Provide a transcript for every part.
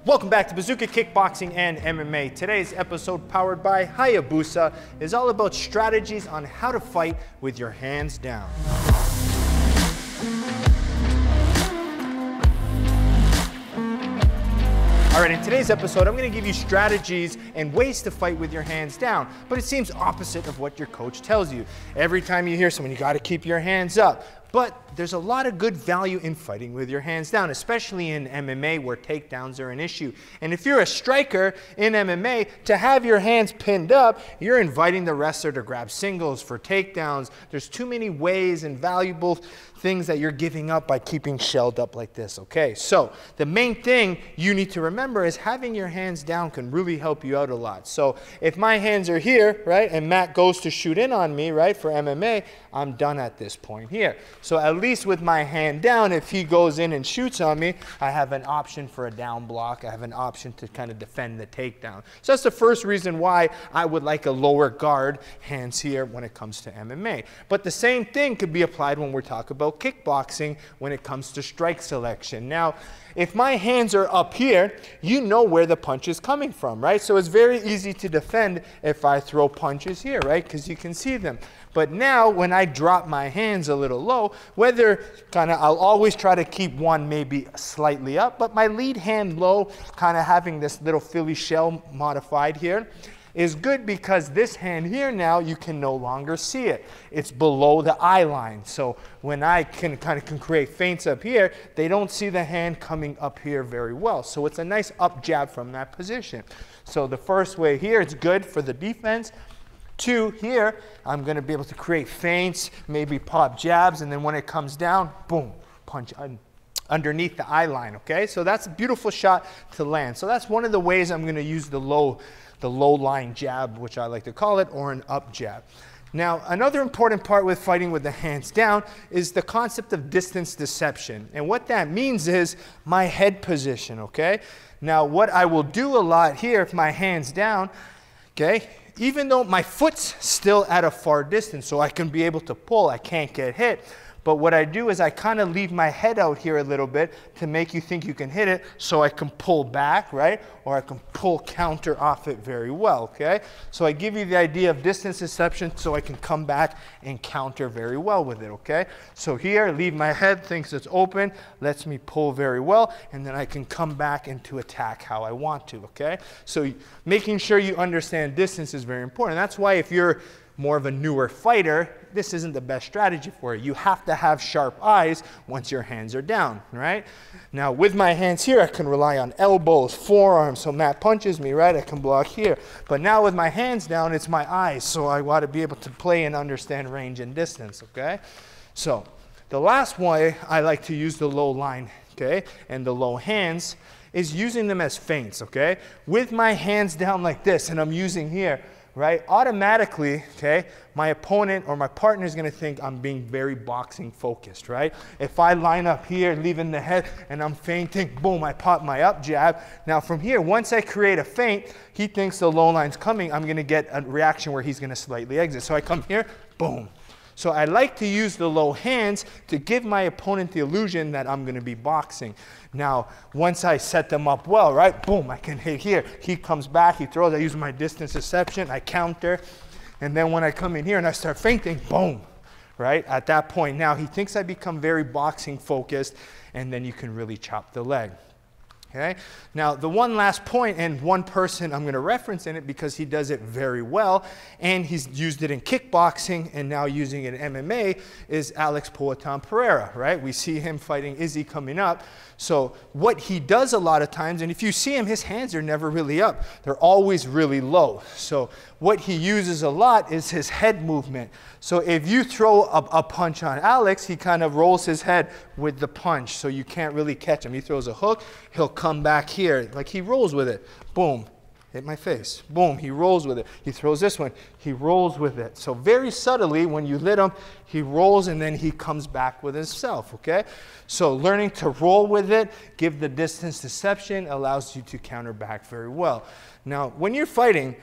Welcome back to Bazooka Kickboxing and MMA. Today's episode, powered by Hayabusa, is all about strategies on how to fight with your hands down. All right, in today's episode, I'm going to give you strategies and ways to fight with your hands down, but it seems opposite of what your coach tells you. Every time you hear someone, you got to keep your hands up. But there's a lot of good value in fighting with your hands down, especially in MMA where takedowns are an issue. And if you're a striker in MMA, to have your hands pinned up, you're inviting the wrestler to grab singles for takedowns. There's too many ways and valuable things that you're giving up by keeping shelled up like this, okay? So the main thing you need to remember is having your hands down can really help you out a lot. So if my hands are here, right, and Matt goes to shoot in on me, right, for MMA, I'm done at this point here. So at least with my hand down, if he goes in and shoots on me, I have an option for a down block. I have an option to kind of defend the takedown. So that's the first reason why I would like a lower guard hands here when it comes to MMA. But the same thing could be applied when we're talking about kickboxing when it comes to strike selection. Now, if my hands are up here, you know where the punch is coming from, right? So it's very easy to defend if I throw punches here, right? Because you can see them. But now when I drop my hands a little low, whether I'll always try to keep one maybe slightly up, but my lead hand low, kind of having this little Philly shell modified here, is good because this hand here now, you can no longer see it. It's below the eye line. So when I can create feints up here, they don't see the hand coming up here very well. So it's a nice up jab from that position. So the first way here, it's good for the defense. Two, here, I'm gonna be able to create feints, maybe pop jabs, and then when it comes down, boom, punch underneath the eye line, okay? So that's a beautiful shot to land. So that's one of the ways I'm gonna use the low line jab, which I like to call it, or an up jab. Now, another important part with fighting with the hands down is the concept of distance deception. And what that means is my head position, okay? Now, what I will do a lot here, if my hand's down, okay, even though my foot's still at a far distance, so I can be able to pull, I can't get hit. But what I do is I kind of leave my head out here a little bit to make you think you can hit it so I can pull back, right? Or I can pull counter off it very well, okay? So I give you the idea of distance deception so I can come back and counter very well with it, okay? So here, leave my head, thinks it's open, lets me pull very well, and then I can come back and to attack how I want to, okay? So making sure you understand distance is very important. That's why if you're more of a newer fighter, this isn't the best strategy for you. You have to have sharp eyes once your hands are down, right? Now, with my hands here, I can rely on elbows, forearms, so Matt punches me, right? I can block here. But now with my hands down, it's my eyes, so I want to be able to play and understand range and distance, okay? So the last way I like to use the low line, okay, and the low hands is using them as feints, okay? With my hands down like this, and I'm using here, right, automatically, okay, my opponent or my partner is going to think I'm being very boxing focused, right? If I line up here, leaving the head, and I'm feinting, boom, I pop my up jab. Now from here, once I create a feint, he thinks the low line's coming, I'm going to get a reaction where he's going to slightly exit. So I come here, boom. So I like to use the low hands to give my opponent the illusion that I'm going to be boxing. Now, once I set them up well, right, boom, I can hit here. He comes back, he throws, I use my distance deception, I counter. And then when I come in here and I start feinting, boom, right? At that point now, he thinks I become very boxing focused, and then you can really chop the leg. Okay? Now, the one last point, and one person I'm going to reference in it because he does it very well, and he's used it in kickboxing and now using it in MMA, is Alex Poatan Pereira, right? We see him fighting Izzy coming up. So what he does a lot of times, and if you see him, his hands are never really up. They're always really low. So what he uses a lot is his head movement. So if you throw a punch on Alex, he kind of rolls his head with the punch, so you can't really catch him. He throws a hook, he'll come back here, like he rolls with it. Boom, hit my face. Boom, he rolls with it. He throws this one, he rolls with it. So very subtly, when you hit him, he rolls and then he comes back with himself, okay? So learning to roll with it, give the distance deception, allows you to counter back very well. Now, when you're fighting,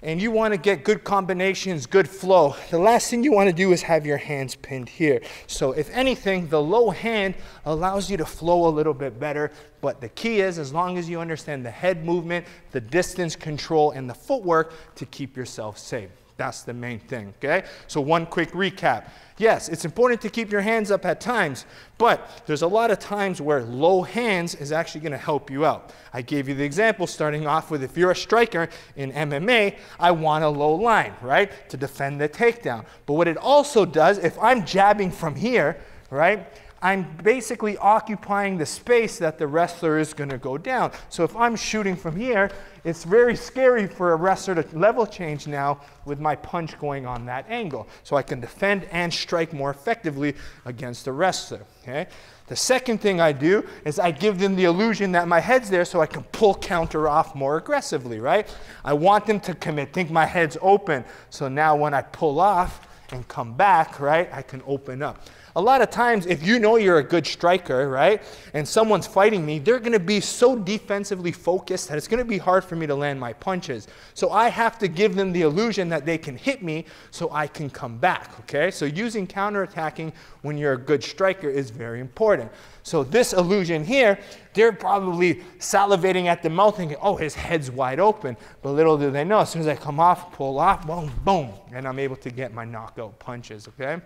and you want to get good combinations, good flow, the last thing you want to do is have your hands pinned here. So if anything, the low hand allows you to flow a little bit better, but the key is, as long as you understand the head movement, the distance control, and the footwork to keep yourself safe. That's the main thing, okay? So one quick recap. Yes, it's important to keep your hands up at times, but there's a lot of times where low hands is actually going to help you out. I gave you the example starting off with, if you're a striker in MMA, I want a low line, right, to defend the takedown. But what it also does, if I'm jabbing from here, right, I'm basically occupying the space that the wrestler is going to go down. So if I'm shooting from here, it's very scary for a wrestler to level change now with my punch going on that angle. So I can defend and strike more effectively against the wrestler, okay? The second thing I do is I give them the illusion that my head's there so I can pull counter off more aggressively, right? I want them to commit, think my head's open. So now when I pull off and come back, right, I can open up. A lot of times, if you know you're a good striker, right, and someone's fighting me, they're going to be so defensively focused that it's going to be hard for me to land my punches. So I have to give them the illusion that they can hit me so I can come back, okay? So using counterattacking when you're a good striker is very important. So this illusion here, they're probably salivating at the mouth thinking, oh, his head's wide open. But little do they know, as soon as I come off, pull off, boom, boom, and I'm able to get my knockout punches, okay?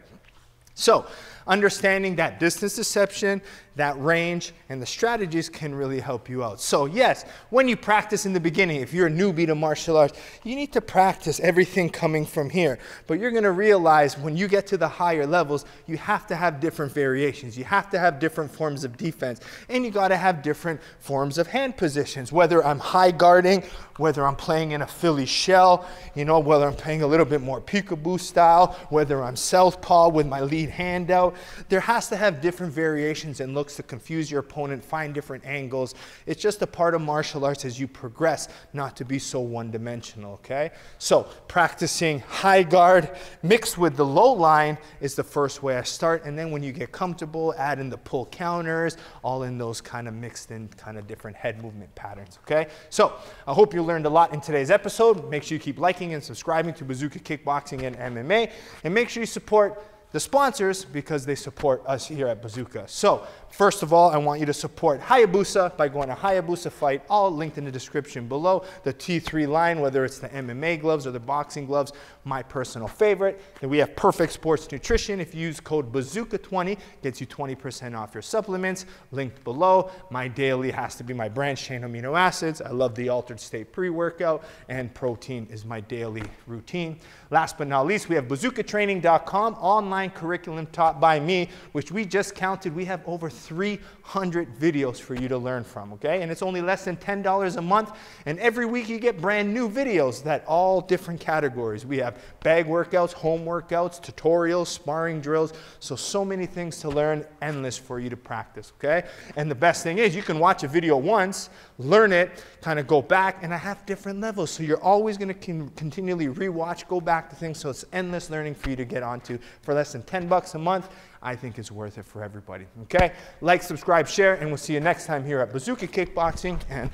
So understanding that distance deception, that range, and the strategies can really help you out. So yes, when you practice in the beginning, if you're a newbie to martial arts, you need to practice everything coming from here. But you're going to realize when you get to the higher levels, you have to have different variations. You have to have different forms of defense. And you got to have different forms of hand positions, whether I'm high guarding, whether I'm playing in a Philly shell, you know, whether I'm playing a little bit more peekaboo style, whether I'm southpaw with my lead hand out. There has to have different variations and looks to confuse your opponent, find different angles. It's just a part of martial arts as you progress, not to be so one-dimensional, okay? So practicing high guard mixed with the low line is the first way I start, and then when you get comfortable, add in the pull counters, all in those kind of mixed in kind of different head movement patterns, okay? So I hope you learned a lot in today's episode. Make sure you keep liking and subscribing to Bazooka Kickboxing and MMA, and make sure you support the sponsors because they support us here at Bazooka. So first of all, I want you to support Hayabusa by going to Hayabusa Fight, all linked in the description below. The T3 line, whether it's the MMA gloves or the boxing gloves, my personal favorite. And we have Perfect Sports Nutrition. If you use code Bazooka20, gets you 20% off your supplements, linked below. My daily has to be my branched chain amino acids. I love the Altered State pre-workout, and protein is my daily routine. Last but not least, we have bazookatraining.com, online curriculum taught by me, which we just counted. We have over 300 videos for you to learn from, okay? And it's only less than $10 a month, and every week you get brand new videos that all different categories. We have bag workouts, home workouts, tutorials, sparring drills, so many things to learn, endless for you to practice, okay? And the best thing is you can watch a video once, learn it, kind of go back, and I have different levels, so you're always going to continually rewatch, go back to things, so it's endless learning for you to get onto for less than $10 a month. I think it's worth it for everybody, okay? Like, subscribe, share, and we'll see you next time here at Bazooka Kickboxing and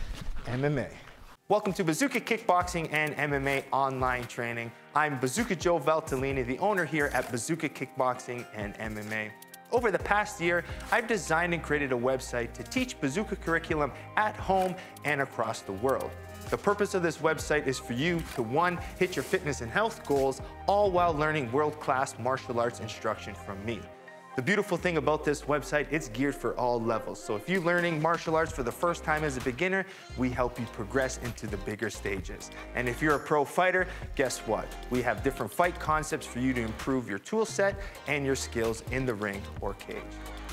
MMA. Welcome to Bazooka Kickboxing and MMA online training. I'm Bazooka Joe Valtellini, the owner here at Bazooka Kickboxing and MMA. Over the past year, I've designed and created a website to teach Bazooka curriculum at home and across the world. The purpose of this website is for you to, one, hit your fitness and health goals, all while learning world-class martial arts instruction from me. The beautiful thing about this website, it's geared for all levels. So if you're learning martial arts for the first time as a beginner, we help you progress into the bigger stages. And if you're a pro fighter, guess what? We have different fight concepts for you to improve your tool set and your skills in the ring or cage.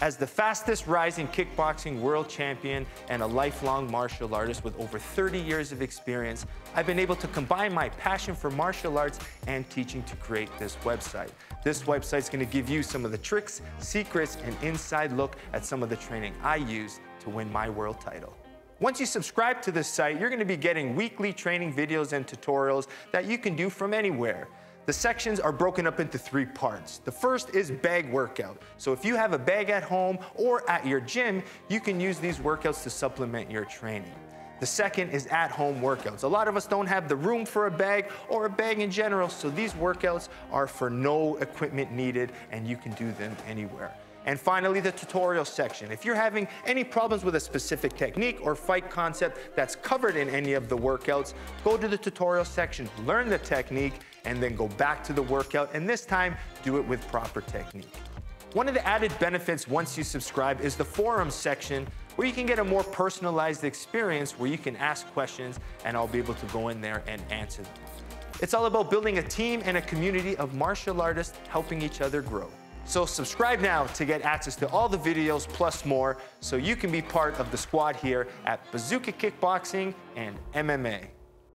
As the fastest rising kickboxing world champion and a lifelong martial artist with over 30 years of experience, I've been able to combine my passion for martial arts and teaching to create this website. This website's going to give you some of the tricks, secrets, and inside look at some of the training I use to win my world title. Once you subscribe to this site, you're going to be getting weekly training videos and tutorials that you can do from anywhere. The sections are broken up into 3 parts. The first is bag workout. So if you have a bag at home or at your gym, you can use these workouts to supplement your training. The second is at-home workouts. A lot of us don't have the room for a bag or a bag in general, so these workouts are for no equipment needed and you can do them anywhere. And finally, the tutorial section. If you're having any problems with a specific technique or fight concept that's covered in any of the workouts, go to the tutorial section, learn the technique, and then go back to the workout, and this time, do it with proper technique. One of the added benefits once you subscribe is the forums section, where you can get a more personalized experience where you can ask questions and I'll be able to go in there and answer them. It's all about building a team and a community of martial artists helping each other grow. So subscribe now to get access to all the videos plus more so you can be part of the squad here at Bazooka Kickboxing and MMA.